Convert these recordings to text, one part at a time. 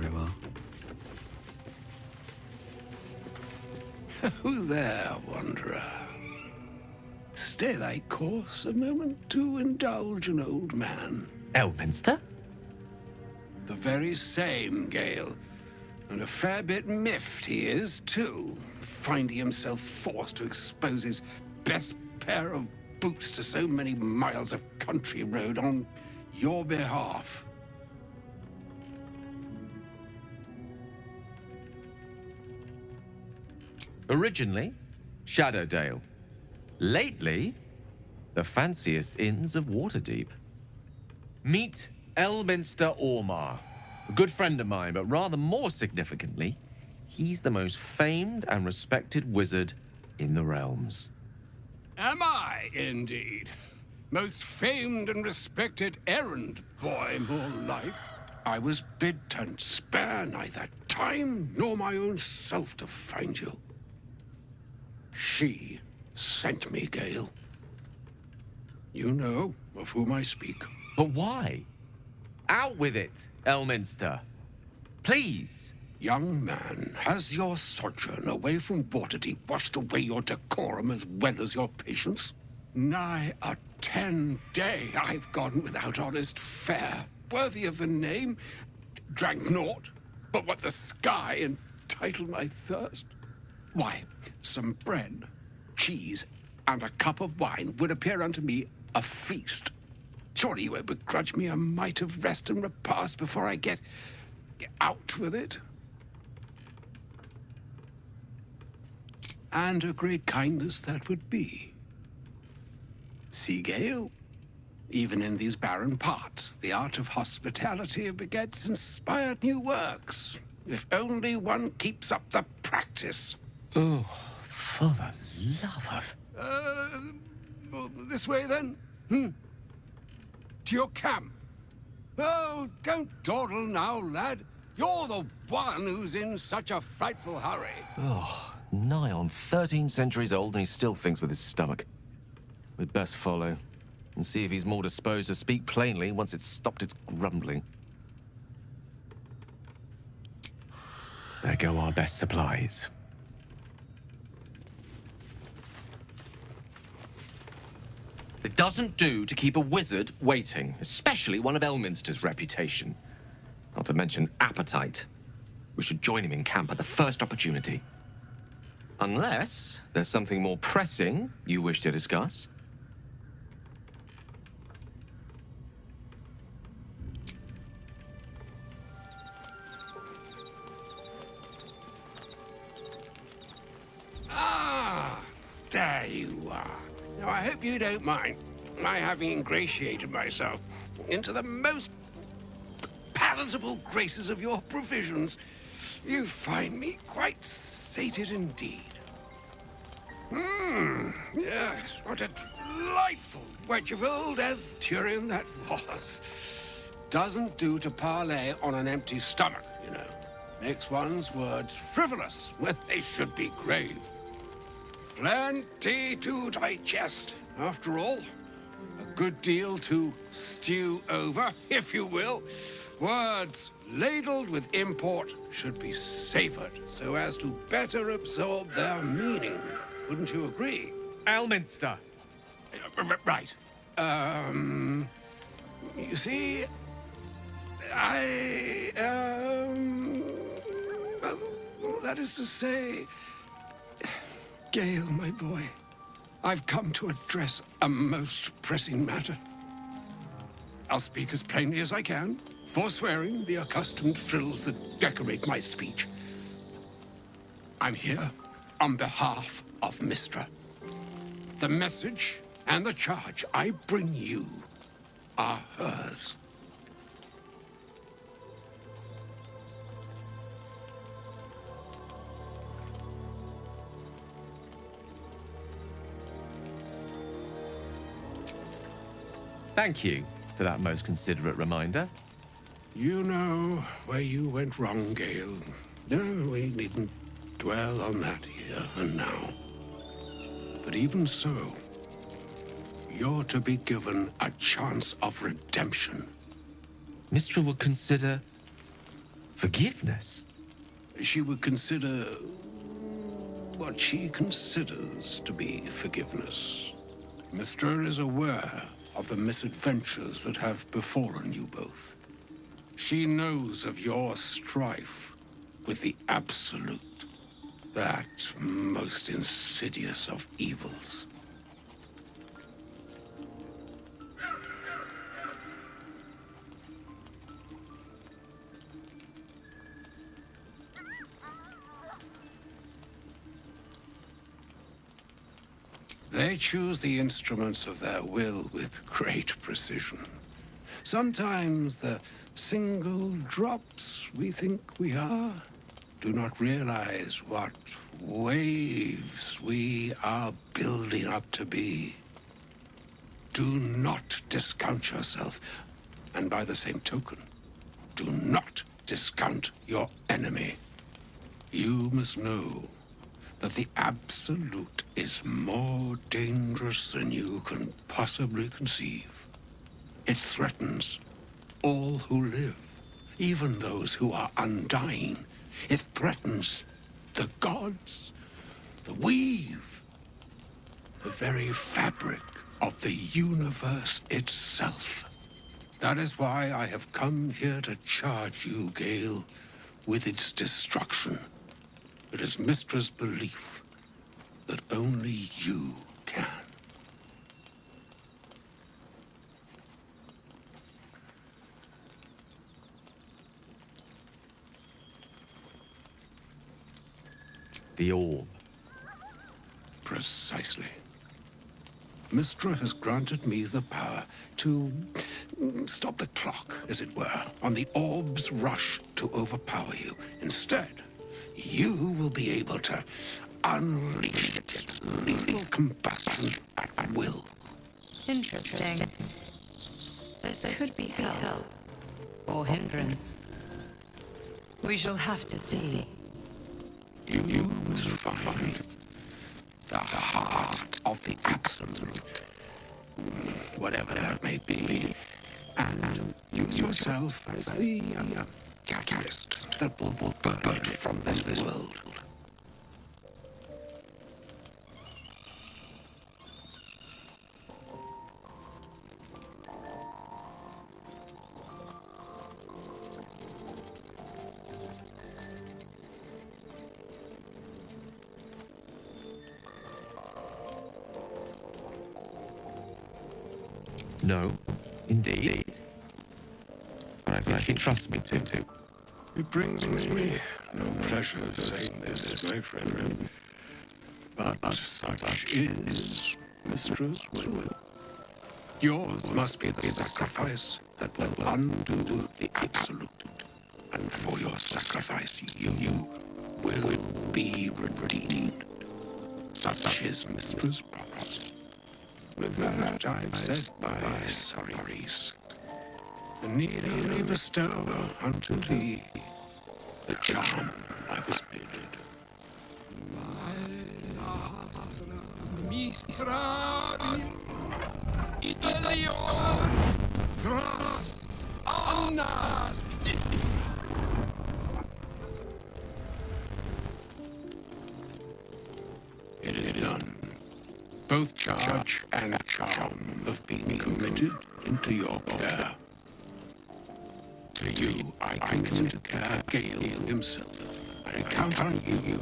very well. Who there, wanderer? Stay thy course a moment to indulge an old man. Elminster? The very same, Gale. And a fair bit miffed he is, too, finding himself forced to expose his best pair of boots to so many miles of country road on your behalf. Originally, Shadowdale. Lately, the fanciest inns of Waterdeep. Meet Elminster Ormar, a good friend of mine, but rather more significantly, he's the most famed and respected wizard in the realms. Am I, indeed? Most famed and respected errand boy, more like. I was bid to spare neither time nor my own self to find you. She sent me, Gale. You know of whom I speak. But why? Out with it, Elminster. Please. Young man, has your sojourn away from Waterdeep washed away your decorum as well as your patience? Nigh a 10-day I've gone without honest fare, worthy of the name, drank naught but what the sky entitled my thirst. Why, some bread, cheese, and a cup of wine would appear unto me a feast. Surely you won't begrudge me a mite of rest and repast before I get out with it? And a great kindness that would be. See, Gale, even in these barren parts, the art of hospitality begets inspired new works, if only one keeps up the practice. Oh, for the love of... This way, then? To your camp. Oh, don't dawdle now, lad. You're the one who's in such a frightful hurry. Oh, nigh on 13 centuries old and he still thinks with his stomach. We'd best follow and see if he's more disposed to speak plainly once it's stopped its grumbling. There go our best supplies. It doesn't do to keep a wizard waiting, especially one of Elminster's reputation. Not to mention appetite. We should join him in camp at the first opportunity. Unless there's something more pressing you wish to discuss. Ah, there you are. Now, I hope you don't mind my having ingratiated myself into the most palatable graces of your provisions. You find me quite sated indeed. Yes, what a delightful wedge of old Arthurian that was. Doesn't do to parley on an empty stomach, you know. Makes one's words frivolous when they should be grave. Plenty to digest, after all. A good deal to stew over, if you will. Words ladled with import should be savored so as to better absorb their meaning. Wouldn't you agree? Elminster! Right. You see, well, that is to say, Gale, my boy, I've come to address a most pressing matter. I'll speak as plainly as I can, forswearing the accustomed frills that decorate my speech. I'm here on behalf of Mystra. The message and the charge I bring you are hers. Thank you for that most considerate reminder. You know where you went wrong, Gale. No, we needn't dwell on that here and now. But even so, you're to be given a chance of redemption. Mystra would consider Forgiveness? She would consider what she considers to be forgiveness. Mystra is aware of the misadventures that have befallen you both. She knows of your strife with the Absolute, that most insidious of evils. They choose the instruments of their will with great precision. Sometimes the single drops we think we are do not realize what waves we are building up to be. Do not discount yourself, and by the same token, do not discount your enemy. You must know that the Absolute is more dangerous than you can possibly conceive. It threatens all who live, even those who are undying. It threatens the gods, the weave, the very fabric of the universe itself. That is why I have come here to charge you, Gale, with its destruction. It is Mystra's belief that only you can. The orb. Precisely. Mystra has granted me the power to stop the clock, as it were, on the orb's rush to overpower you. Instead, you will be able to unleash its lethal combustion at will. Interesting. This could be help or hindrance. We shall have to see. You must find the heart of the Absolute, whatever that may be, and use yourself as the catalyst that will burn it from this world. No, indeed. But I think she trusts me to. It brings me no pleasure saying this, my friend, but such is Mystra's will. Yours must be the sacrifice that will undo the Absolute, and for your sacrifice you will be redeemed. Such is Mystra's promise. With that I've said my sorries, and need only bestow unto thee the charm I was bidden. Mystra Elio Gras Anna. It is done. Both charge and charm have been committed into your care. To you, I can care Gale himself. I count on you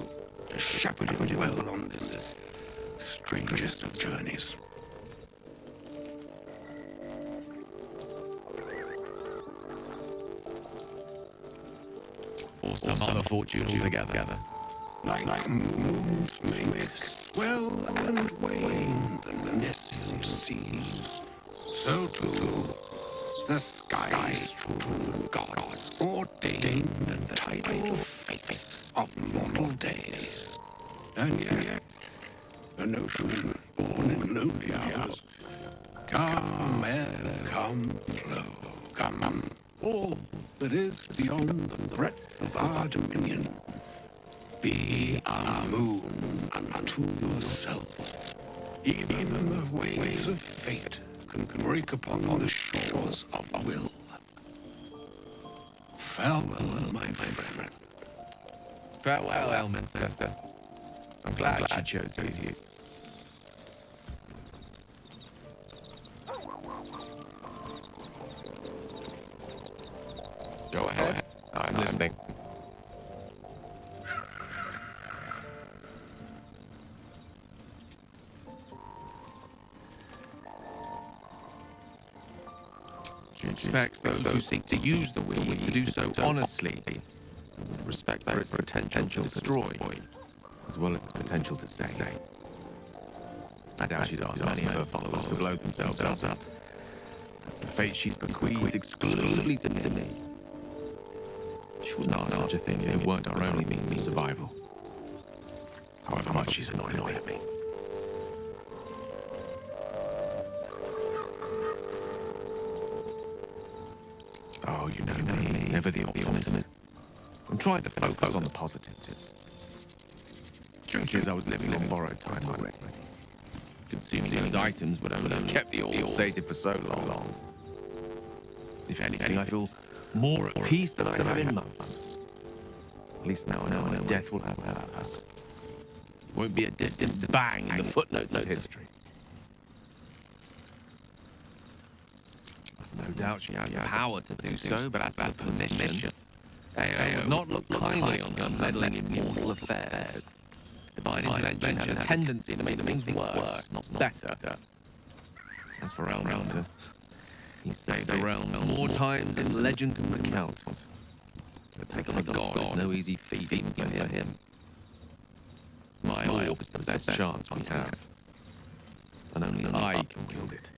to shepherd him well on this strangest of journeys. Or some other fortune altogether. Like moons make swell and wane the nesting seas, so too the sky-strewn gods ordain the tidal fates of mortal days. And yet, an ocean born in lonely hours, come ebb, come flow, come all that is beyond the breadth of our dominion. Be a moon unto yourself. Even the waves of fate can break upon the shores of will. Farewell, my friend. Farewell, Elminster. I'm glad she chose you. Go ahead. I'm listening. She expects those who seek to use the weed to do so honestly, with respect for its potential to destroy, as well as its potential to save. I doubt she'd ask many of her followers to blow themselves up. That's the fate she's bequeathed exclusively to me. She wouldn't ask such a thing if it weren't our only means of survival. However much she's annoyed at me. Oh, you know me, never the optimist. I'm trying to focus on the positives. Truth is, I was living on borrowed time already. Consuming those items would only have kept the all sated for so long. If anything, I feel more at peace than I have in months. At least now I know death will have a purpose. Won't be a distant bang in the footnotes of history. No doubt she has the power to do so, but as for permission, I would not look kindly on her meddling in mortal affairs. Divine intervention has a tendency to make things worse, not better. As for Elminster, he saved the realm more times than legend can recount. To take on a god is no easy feat even for him. My orb is the best chance we have, and only I can wield it.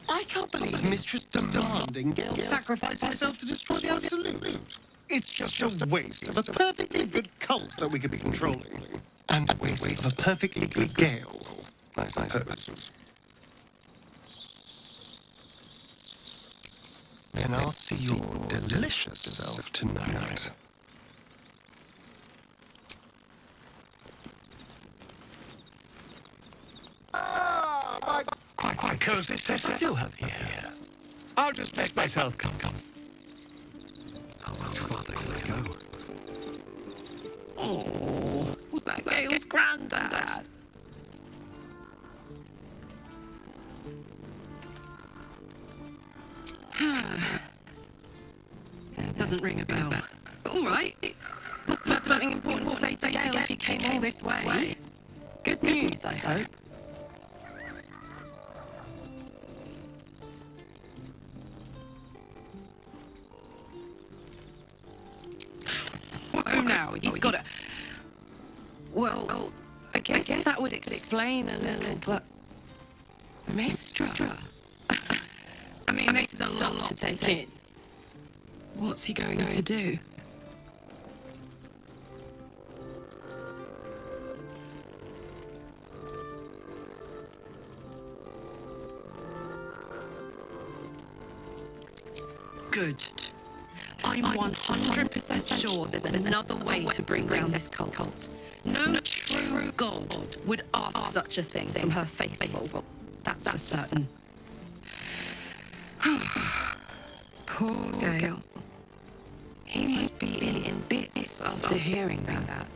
I can't believe Mistress demanding Gale sacrifice himself to destroy the Absolute. It's just a waste of a perfectly good cult that we could be controlling. And a waste of a perfectly good Gale, I suppose. Then I'll see your delicious self tonight. Quite cozy setup you have here. I'll just make myself come. How much farther can I go? Oh, was that Gale's granddad? Doesn't ring a bell. All right. Must have had something important to say to Gale if he came all this way. Good news, I hope. Oh, now he's got a... Well, I guess that would explain a little, but... Mystra? I mean, this is a lot to take in. What's he going to do? Good. I'm 100% sure there's another way to bring down this cult. No true god would ask such a thing from her faithful. That's for certain. Poor Gale. He must be in bits after hearing that.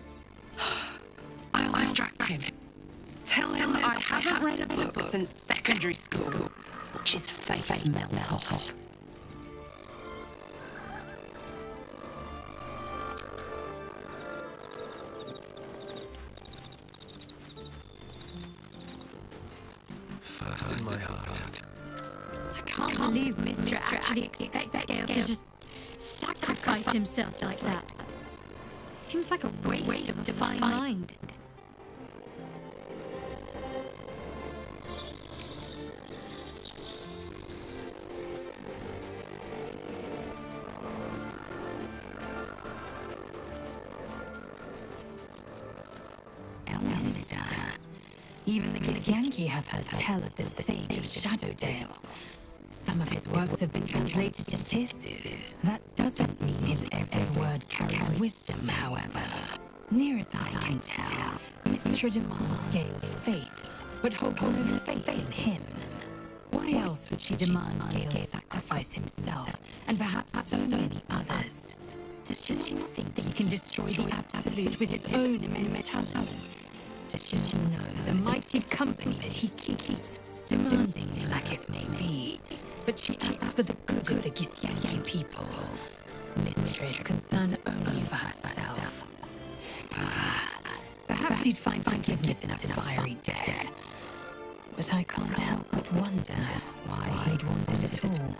I'll distract him. Tell him I haven't read a book since secondary school. Watch his face melt off. First in my heart. I can't believe Mystra actually expects Gale to just sacrifice himself like that. Seems like a waste of a divine mind. Elminster. Even the Githyanki have heard tell of the Sage of Shadowdale. Some of his works have been translated to Tissu. That doesn't mean his every word carries wisdom, however. Near as I can tell, Mystra demands Gale's faith, but holds no faith in him. Why else would she demand Gale sacrifice himself, and perhaps so many others? Does she think that he can destroy the Absolute with his own immense talents? Does she know the mighty company that he keeps? Demanding lacketh may be, but she acts for the good of the Githyanki people. Mystra is concerned only for herself. Perhaps he'd find forgiveness in a fiery death. But I can't help but wonder why he'd want it at all.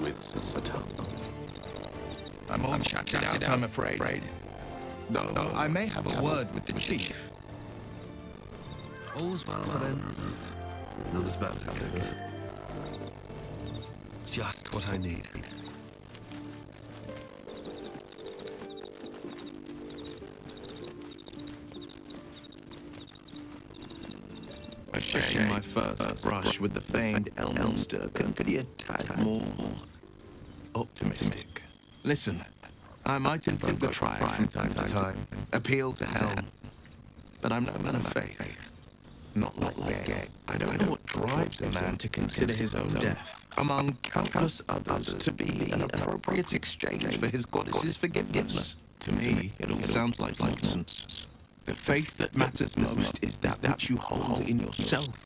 With Satan. I'm all chatted out, I'm afraid. No, I may have a word with the chief. All's well that ends. Not as bad as it could have. Just what I need. A shame my first brush with the famed Elminster could be a tad more optimistic. Listen, I might invoke the triad from time to time, appeal to hell, but I'm no man of faith. Not like Gale. I don't know what drives a man to consider his own death, among countless others, to be an appropriate exchange for his goddess's forgiveness. To me, it all sounds like nonsense. The faith that matters most is that which you hold in yourself,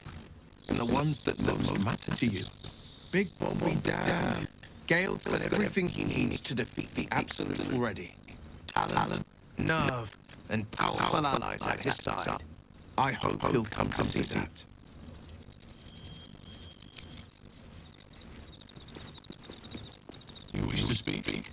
and the ones that most matter to you. Big Bob be damned. Gale's got everything he needs to defeat the Absolute already. Talent, nerve, and powerful allies at his side. I hope he'll come to see that. You wish to speak?